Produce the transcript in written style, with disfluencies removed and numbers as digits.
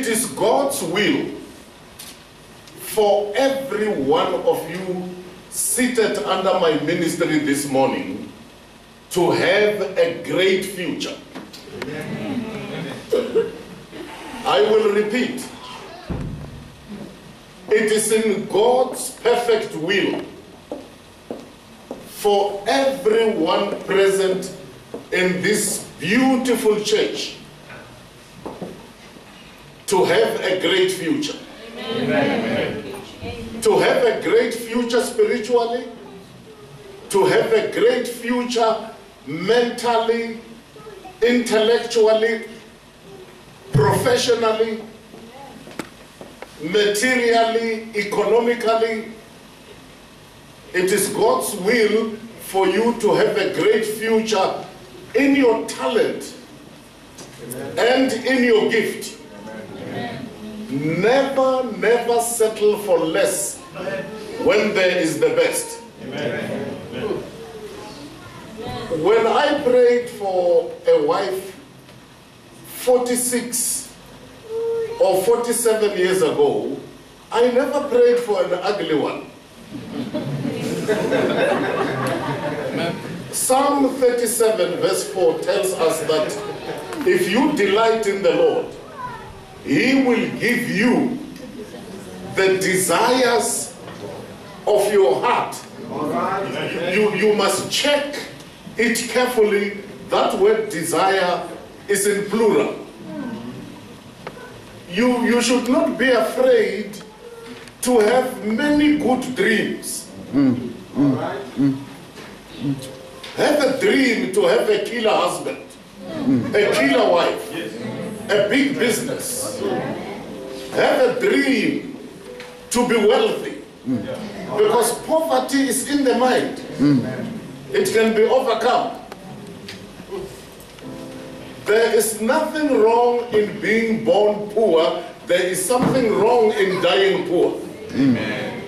It is God's will for every one of you seated under my ministry this morning to have a great future. I will repeat. It is in God's perfect will for everyone present in this beautiful church to have a great future. Amen. To have a great future spiritually, to have a great future mentally, intellectually, professionally, materially, economically. It is God's will for you to have a great future in your talent and in your gift. Never, never settle for less when there is the best. When I prayed for a wife 46 or 47 years ago, I never prayed for an ugly one. Psalm 37 verse 4 tells us that if you delight in the Lord, He will give you the desires of your heart. You must check it carefully. That word desire is in plural. You should not be afraid to have many good dreams. Have a dream to have a killer husband, a killer wife, a big business. Have a dream to be wealthy, because poverty is in the mind. It can be overcome. There is nothing wrong in being born poor. There is something wrong in dying poor. Amen.